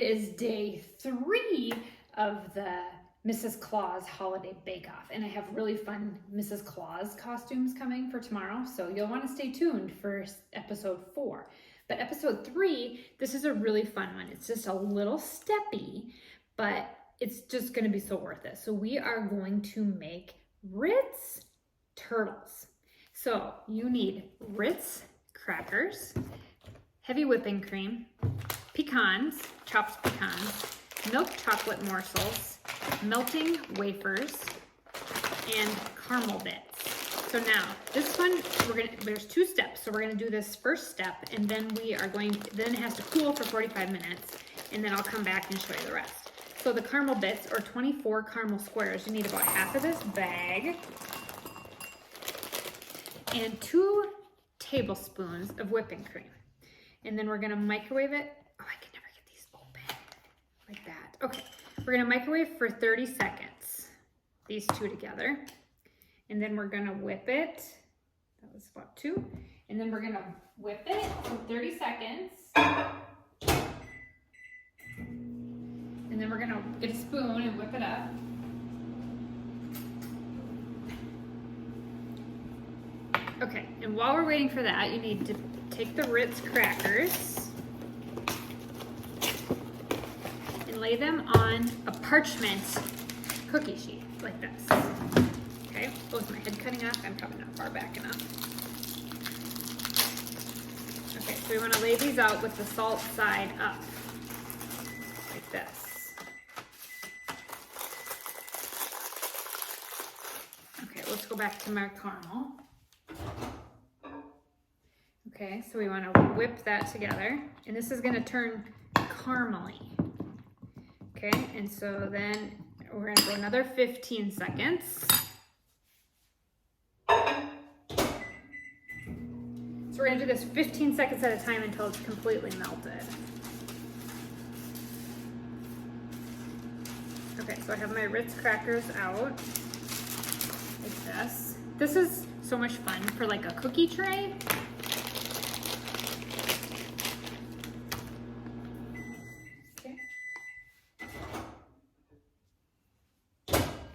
It is day 3 of the Mrs. Claus holiday bake-off, and I have really fun Mrs. Claus costumes coming for tomorrow, so you'll want to stay tuned for episode 4. But episode 3, this is a really fun one. It's just a little steppy, but it's just going to be so worth it. So we are going to make Ritz Turtles. So you need Ritz crackers, heavy whipping cream, pecans, chopped pecans, milk chocolate morsels, melting wafers, and caramel bits. So now this one, there's 2 steps. So we're gonna do this first step, and then then it has to cool for 45 minutes, and then I'll come back and show you the rest. So the caramel bits, or 24 caramel squares, you need about half of this bag, and 2 tablespoons of whipping cream. And then we're gonna microwave it. Oh, I can never get these open like that. Okay, we're gonna microwave for 30 seconds, these 2 together. And then we're gonna whip it. That was about 2. And then we're gonna whip it for 30 seconds. And then we're gonna get a spoon and whip it up. Okay, and while we're waiting for that, you need to take the Ritz crackers and lay them on a parchment cookie sheet like this. Okay, oh, is my head cutting off? I'm probably not far back enough. Okay, so we want to lay these out with the salt side up, like this. Okay, let's go back to my caramel. Okay, so we want to whip that together, and this is going to turn caramely. Okay, and so then we're going to go another 15 seconds. So we're going to do this 15 seconds at a time until it's completely melted. Okay, so I have my Ritz crackers out like this. This is so much fun for like a cookie tray.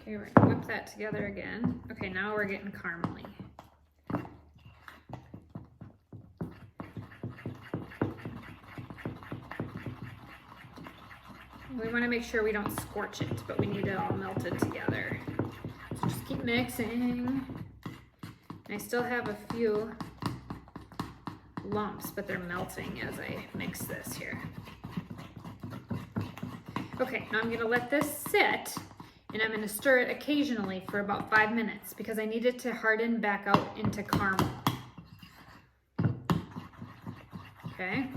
Okay, we're gonna whip that together again. Okay, now we're getting caramely. We want to make sure we don't scorch it, but we need it all melted together. So just keep mixing. And I still have a few lumps, but they're melting as I mix this here. Okay, now I'm gonna let this sit, and I'm gonna stir it occasionally for about 5 minutes because I need it to harden back out into caramel. Okay,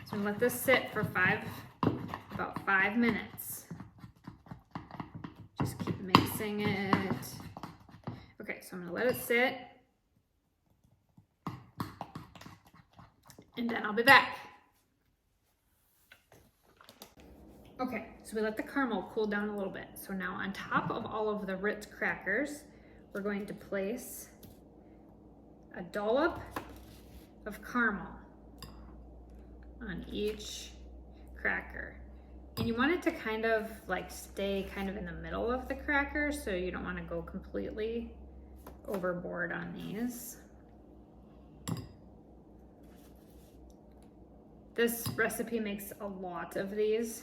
so I'm gonna let this sit for about 5 minutes. Just keep mixing it. Okay, so I'm gonna let it sit, and then I'll be back. Okay, so we let the caramel cool down a little bit. So now on top of all of the Ritz crackers, we're going to place a dollop of caramel on each cracker. And you want it to kind of like stay kind of in the middle of the cracker, so you don't want to go completely overboard on these. This recipe makes a lot of these.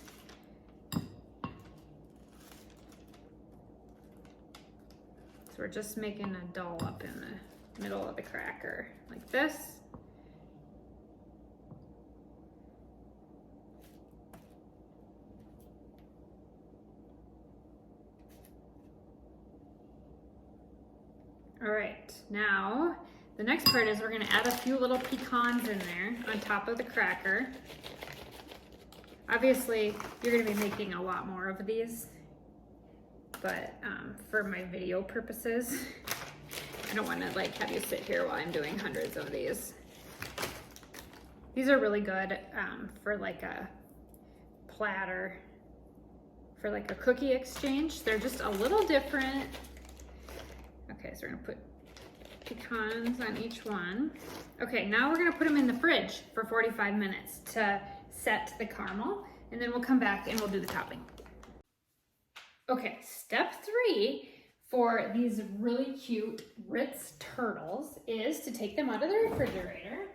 So we're just making a dollop in the middle of the cracker, like this. All right, now the next part is we're gonna add a few little pecans in there on top of the cracker. Obviously, you're gonna be making a lot more of these, but for my video purposes, I don't wanna like have you sit here while I'm doing hundreds of these. These are really good for like a platter, for like a cookie exchange. They're just a little different. Okay, so we're gonna put pecans on each one. Okay, now we're gonna put them in the fridge for 45 minutes to set the caramel. and then we'll come back and we'll do the topping. Okay, step 3 for these really cute Ritz Turtles is to take them out of the refrigerator.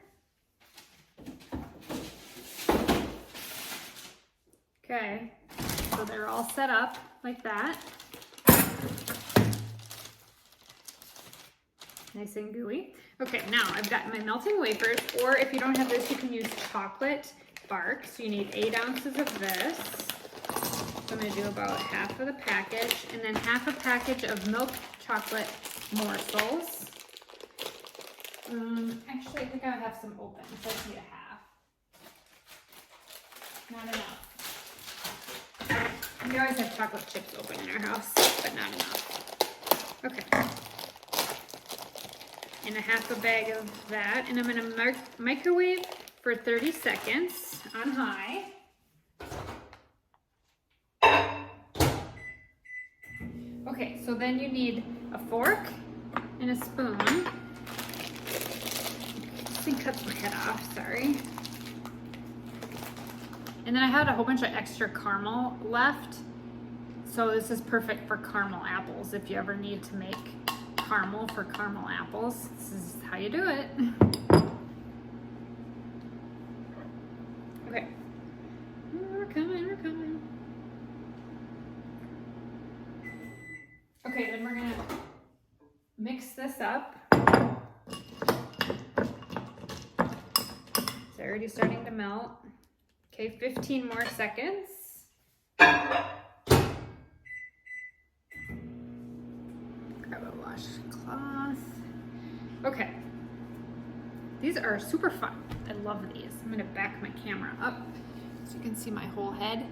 Okay, so they're all set up like that. Nice and gooey. Okay, now I've got my melting wafers, or if you don't have this, you can use chocolate bark. So you need 8 ounces of this. So I'm gonna do about half of the package, and then half a package of milk chocolate morsels. Actually, I think I have some open, so I just need a half. Not enough. We always have chocolate chips open in our house, but not enough. Okay. And a half a bag of that, and I'm gonna microwave for 30 seconds on high. Okay, so then you need a fork and a spoon. This thing cuts my head off, sorry. And then I had a whole bunch of extra caramel left. So this is perfect for caramel apples. If you ever need to make caramel for caramel apples, this is how you do it. Okay. We're coming. Okay, then we're gonna mix this up. It's already starting to melt. Okay, 15 more seconds. Grab a washcloth. Okay. These are super fun. I love these. I'm gonna back my camera up so you can see my whole head.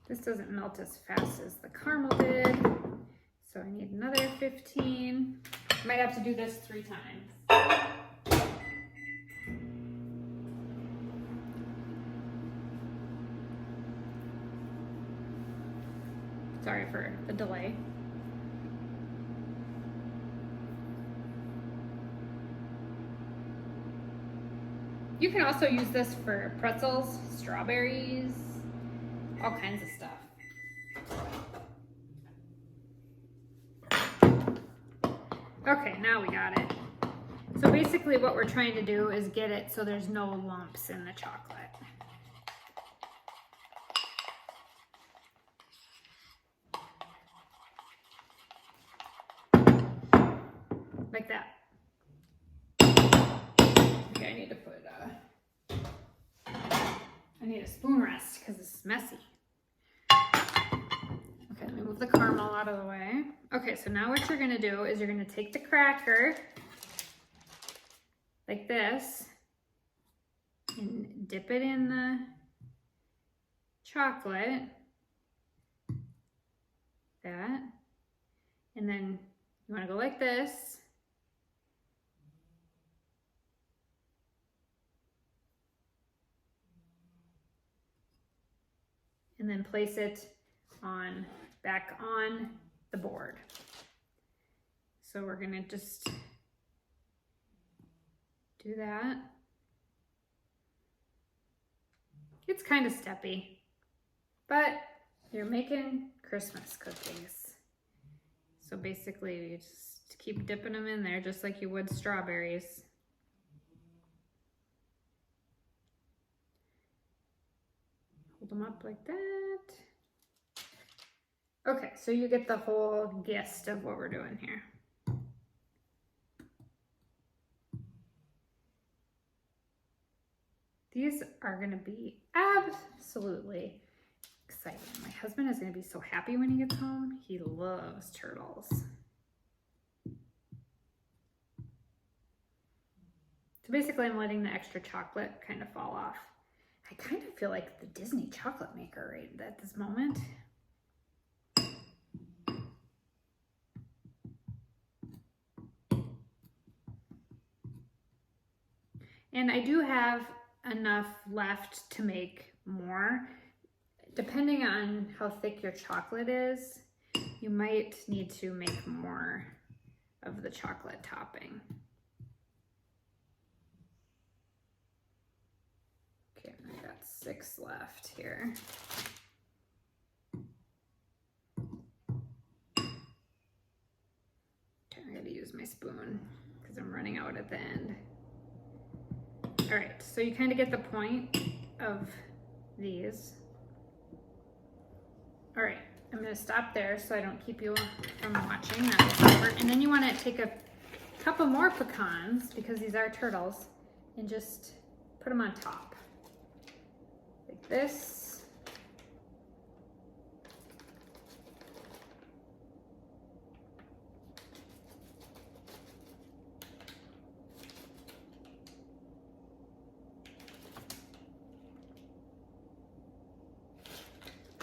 This doesn't melt as fast as the caramel did, so I need another 15. Might have to do this 3 times. Sorry for the delay. You can also use this for pretzels, strawberries, all kinds of stuff. Okay, now we got it. So basically what we're trying to do is get it so there's no lumps in the chocolate. Like that. Okay, I need to put I need a spoon rest because this is messy. Okay, let me move the caramel out of the way. Okay, so now what you're gonna do is you're gonna take the cracker like this and dip it in the chocolate, that, and then you wanna go like this. And then place it back on the board. So we're gonna just do that. It's kind of steppy, but you're making Christmas cookies. So basically you just keep dipping them in there just like you would strawberries. Hold them up like that. Okay, so you get the whole gist of what we're doing here. These are gonna be absolutely exciting. My husband is gonna be so happy when he gets home. He loves turtles. So basically I'm letting the extra chocolate kind of fall off. I kind of feel like the Disney chocolate maker right at this moment. And I do have enough left to make more. depending on how thick your chocolate is, you might need to make more of the chocolate topping. Okay, I got 6 left here. Okay, I gotta use my spoon because I'm running out at the end. All right, so you kind of get the point of these. All right, I'm gonna stop there so I don't keep you from watching. And then you wanna take a couple more pecans, because these are turtles, and just put them on top, like this.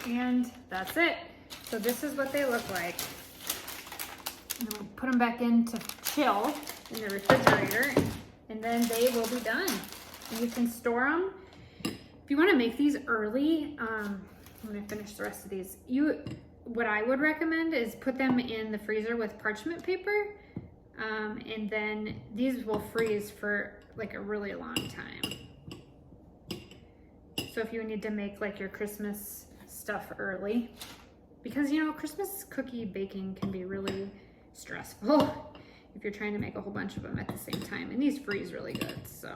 And that's it. So this is what they look like. And we'll put them back in to chill in the refrigerator, and then they will be done. And you can store them. If you want to make these early, I'm gonna finish the rest of these. What I would recommend is put them in the freezer with parchment paper, and then these will freeze for like a really long time. So if you need to make like your Christmas stuff early, because you know, Christmas cookie baking can be really stressful if you're trying to make a whole bunch of them at the same time, and these freeze really good. So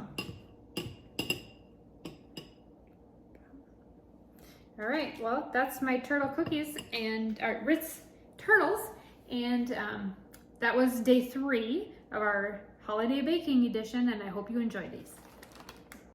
all right, well, that's my turtle cookies and Ritz Turtles, and that was day 3 of our holiday baking edition, and I hope you enjoy these.